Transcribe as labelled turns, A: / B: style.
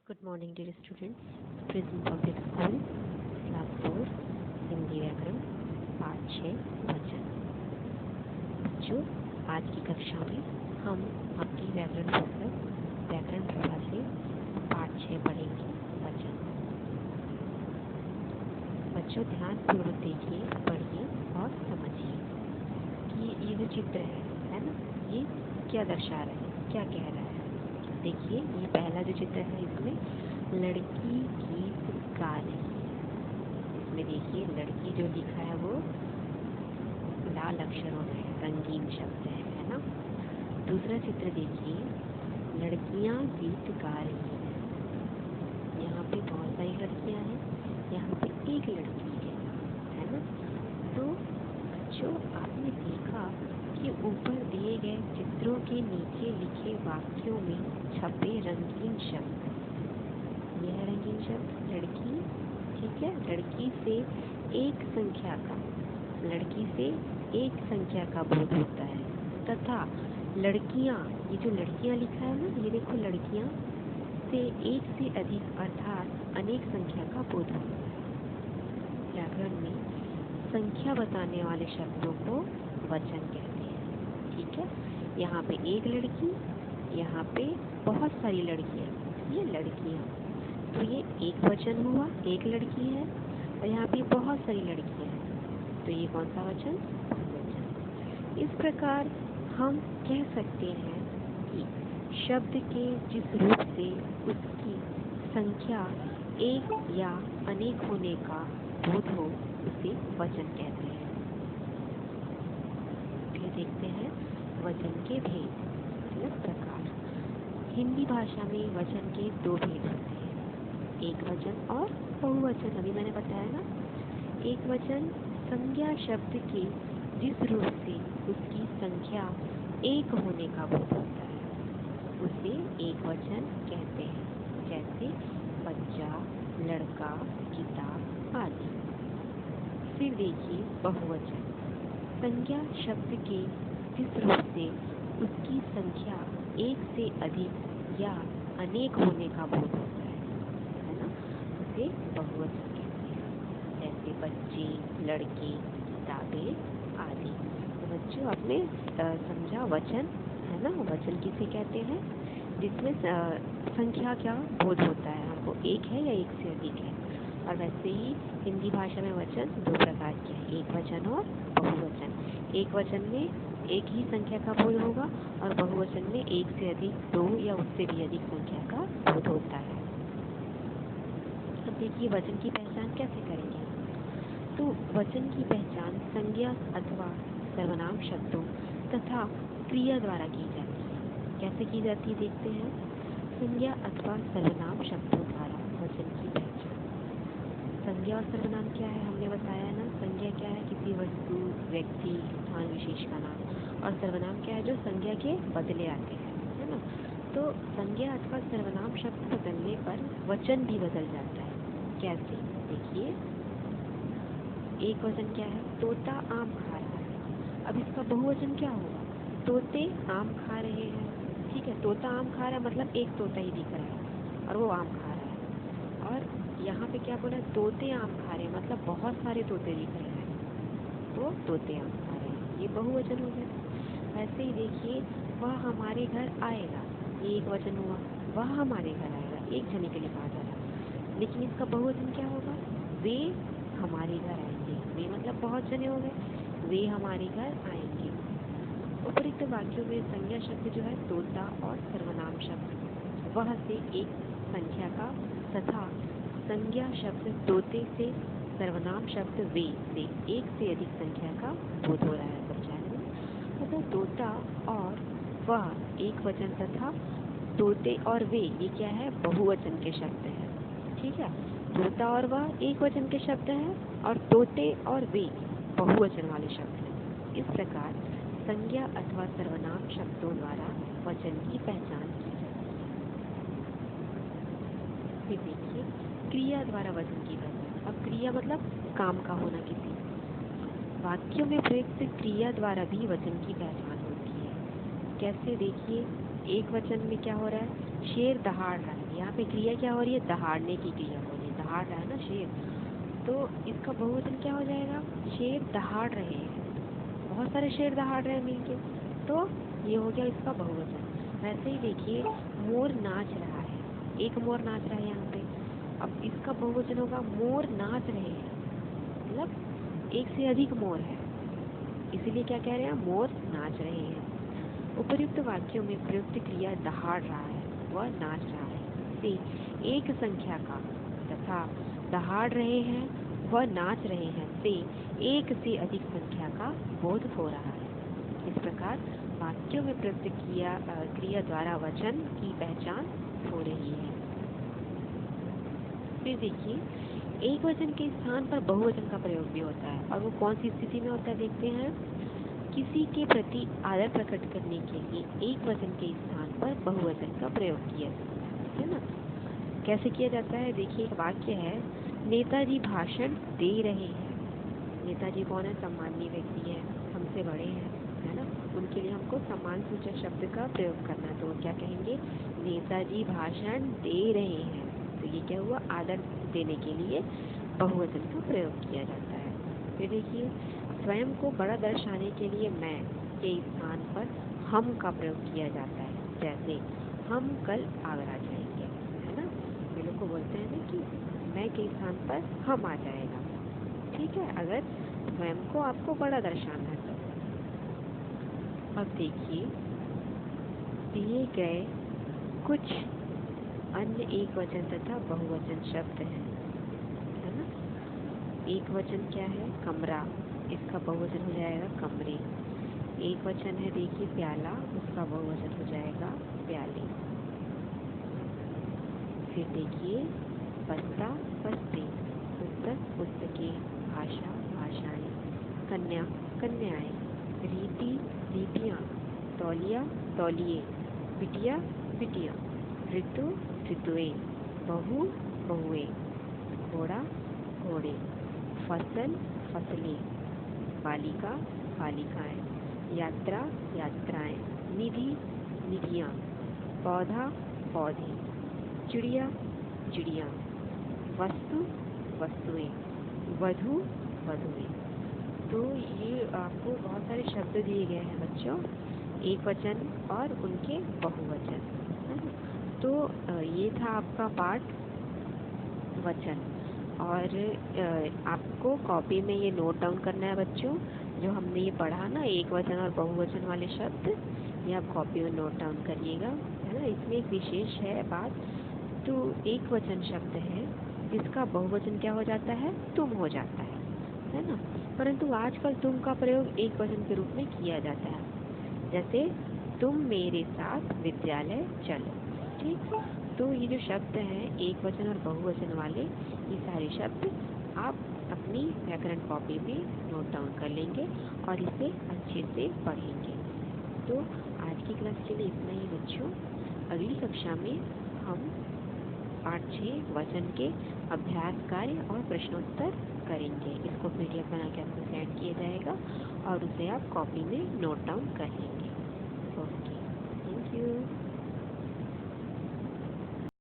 A: Good morning, dear students. Prison Public School, Class 4, Hindi व्याकरण, पाठ 6, वचन। बच्चों, आज की कक्षा में हम आपकी व्याकरण पुस्तक व्याकरण प्रभा से पाठ 6 पढ़ेंगे, वचन। बच्चों, ध्यान पूर्वक देखिए, पढ़िए और समझिए कि ये जो चित्र है ना, ये क्या दर्शा रहा है, क्या कह रहा है। देखिए, ये पहला जो चित्र है, इसमें लड़की गीत गा रही है। इसमें देखिए, लड़की जो लिखा है वो लाल अक्षरों में रंगीन शब्द है ना। दूसरा चित्र देखिए, लड़कियां गीत गा रही हैं। यहाँ पे बहुत सारी लड़कियां हैं, यहाँ पे एक लड़की है ना। तो बच्चों, आपने देखा कि ऊपर दिए गए चित्रों के नीचे लिखे वाक्यों में छपे रंगीन शब्द। यह है रंगीन शब्द लड़की, ठीक है। लड़की से एक संख्या का बोध होता है तथा लड़कियां, ये जो लड़कियां लिखा है ना, ये देखो, लड़कियां से एक से अधिक अर्थात अनेक संख्या का बोध होता है। व्याकरण में संख्या बताने वाले शब्दों को वचन कहते हैं, ठीक है। यहाँ पे एक लड़की, यहाँ पे बहुत सारी लड़कियाँ, ये लड़कियाँ, तो ये एक वचन हुआ, एक लड़की है। और यहाँ पे बहुत सारी लड़कियाँ हैं, तो ये कौन सा वचन? बहुवचन। इस प्रकार हम कह सकते हैं कि शब्द के जिस रूप से उसकी संख्या एक या अनेक होने का बोध हो, उसे वचन कहते हैं। फिर देखते हैं वचन के भेद, मतलब प्रकार। हिंदी भाषा में वचन के दो भेद होते हैं, एक वचन और बहुवचन। अभी मैंने बताया ना, एक वचन संज्ञा शब्द के जिस रूप से उसकी संख्या एक होने का बोध होता है, उसे एक वचन कहते हैं, जैसे बच्चा, लड़का, किताब आदि। फिर देखिए बहुवचन, संज्ञा शब्द के जिस रूप से उसकी संख्या एक से अधिक या अनेक होने का बोध होता है ना, उसे बहुवचन कहते हैं, जैसे बच्चे, लड़के, किताबें आदि। तो बच्चों, आपने समझा वचन, है ना। वचन किसे कहते हैं? जिसमें संख्या का बोध होता है, हमको एक है या एक से अधिक है। और वैसे ही हिंदी भाषा में वचन दो प्रकार के हैं, एक वचन और बहुवचन। एक वचन में एक ही संख्या का बोध होगा और बहुवचन में एक से अधिक, दो या उससे भी अधिक संख्या का बोध होता है। अब देखिए, वचन की पहचान कैसे करेंगे। तो वचन की पहचान संज्ञा अथवा सर्वनाम शब्दों तथा क्रिया द्वारा की जाती है। कैसे की जाती है, देखते हैं। संज्ञा अथवा सर्वनाम शब्दों द्वारा वचन की पहचान। संज्ञा और सर्वनाम क्या है, हमने बताया ना। संज्ञा क्या है? किसी वस्तु, व्यक्ति, स्थान विशेष का नाम। और सर्वनाम क्या है? जो संज्ञा के बदले आते हैं, है ना। तो संज्ञा अथवा सर्वनाम शब्द बदलने पर वचन भी बदल जाता है। कैसे? देखिए, एक वचन क्या है? तोता आम खा रहा है। अब इसका बहुवचन क्या होगा? तोते आम खा रहे हैं, ठीक है। तोता आम खा रहा है मतलब एक तोता ही दिख रहा है और वो आम खा रहा है। और यहाँ पे क्या बोला? तोते आम खा रहे हैं मतलब बहुत सारे तोते दिख रहे हैं, तो तोते आम खा रहे हैं, ये बहुवचन हो गया। वैसे ही देखिए, वह हमारे घर आएगा, ये एक वचन हुआ। वह हमारे घर आएगा, एक जने के लिए कहा जा रहा है, लेकिन इसका बहुवचन क्या होगा? वे हमारे घर आएंगे। वे मतलब बहुत जने हो गए, वे हमारे घर आएंगे। उपरोक्त वाक्यों में संज्ञा शब्द जो है तोता और सर्वनाम शब्द वह से एक संख्या का तथा संज्ञा शब्द तोते से सर्वनाम शब्द वे से एक से अधिक संख्या का बोध हो रहा है, समझाने में। अतः तोता और वह एक वचन तथा तोते और वे, ये क्या है? बहुवचन के शब्द हैं, ठीक है। तोता और वह एक वचन के शब्द हैं और तोते और वे बहुवचन वाले शब्द हैं। इस प्रकार संज्ञा अथवा सर्वनाम शब्दों द्वारा वचन की पहचान की जाती है। फिर देखिए, क्रिया द्वारा वचन की पहचान। अब क्रिया मतलब काम का होना, किसी वाक्यों में प्रयुक्त क्रिया द्वारा भी वचन की पहचान होती है। कैसे? देखिए, एक वचन में क्या हो रहा है? शेर दहाड़ रहा है, यहाँ पे क्रिया क्या हो रही है, दहाड़ने की क्रिया हो रही है, दहाड़ रहा है ना शेर, तो इसका बहुवचन क्या हो जाएगा, शेर दहाड़ रहे हैं, बहुत सारे शेर दहाड़ रहे हैं मिलके, तो ये हो गया इसका बहुवचन। वैसे ही देखिए मोर नाच रहा है, एक मोर नाच रहा है यहाँ पे, अब इसका बहुवचन होगा मोर नाच रहे हैं, मतलब एक से अधिक मोर है, इसीलिए क्या कह रहे हैं, मोर नाच रहे हैं। उपर्युक्त वाक्यों में प्रयुक्त क्रिया दहाड़ रहा है व नाच रहा है से एक संख्या का तथा दहाड़ रहे हैं व नाच रहे हैं से एक से अधिक संख्या का बोध हो रहा है। इस प्रकार वाक्यों में प्रयुक्त क्रिया द्वारा वचन की पहचान हो रही है। फिर देखिए एक वचन के स्थान पर बहुवचन का प्रयोग भी होता है, और वो कौन सी स्थिति में होता है देखते हैं। किसी के प्रति आदर प्रकट करने के लिए एक वचन के स्थान पर बहुवचन का प्रयोग किया जाता है ना। कैसे किया जाता है, देखिए एक वाक्य है, नेताजी भाषण दे रहे हैं। नेताजी कौन है, सम्माननीय व्यक्ति है, हमसे बड़े हैं, है ना, उनके लिए हमको सम्मान सूचक शब्द का प्रयोग करना है, तो क्या कहेंगे, नेताजी भाषण दे रहे हैं। तो ये क्या हुआ, आदर देने के लिए बहुवचन का प्रयोग किया जाता है। फिर देखिए स्वयं को बड़ा दर्शाने के लिए मैं के स्थान पर हम का प्रयोग किया जाता है, जैसे हम कल आगरा जाएंगे, है ना, ये लोग को बोलते हैं ना कि मैं के स्थान पर हम आ जाएगा, ठीक है, अगर स्वयं को आपको बड़ा दर्शाना है तो। अब देखिए दिए गए कुछ अन्य एक वचन तथा बहुवचन शब्द हैं, है ना। एक वचन क्या है, कमरा, इसका बहुवचन हो जाएगा कमरे। एक वचन है देखिए प्याला, उसका बहुवचन हो जाएगा प्याले। फिर देखिए बस्ता, बस्ते, पुस्तक, पुस्तकें, भाषा, भाषाएं, कन्या, कन्याएं, रीति, रीतियाँ, तौलिया, तौलिए, बिटिया, बिटिया, ऋतु, ऋतुएं, बहू, बहुएं, घोड़ा, घोड़े, फसल, फसलें, बालिका, बालिकाएं, यात्रा, यात्राएं, निधि, निधियाँ, पौधा, पौधे, चिड़िया, चिड़िया, वस्तु, वस्तुएं, वधु, वधुएं। तो ये आपको बहुत सारे शब्द दिए गए हैं बच्चों, एक वचन और उनके बहुवचन, है ना। तो ये था आपका पाठ वचन, और आपको कॉपी में ये नोट डाउन करना है बच्चों, जो हमने ये पढ़ा ना एक वचन और बहुवचन वाले शब्द, ये आप कॉपी में नोट डाउन करिएगा, है ना। इसमें एक विशेष है बात, तो एक वचन शब्द है जिसका बहुवचन क्या हो जाता है, तुम हो जाता है ना, परंतु आजकल तुम का प्रयोग एक वचन के रूप में किया जाता है, जैसे तुम मेरे साथ विद्यालय चलो, ठीक। तो ये जो शब्द हैं एक वचन और बहुवचन वाले, ये सारे शब्द आप अपनी व्याकरण कॉपी में नोट डाउन कर लेंगे और इसे अच्छे से पढ़ेंगे। तो आज की क्लास के लिए इतना ही बच्चों, अगली कक्षा में हम पाठ 6 वचन के अभ्यास कार्य और प्रश्नोत्तर करेंगे। इसको PDF बना के आपको सेंड किया जाएगा और उसे आप कॉपी में नोट डाउन कर लेंगे। Okay, thank you.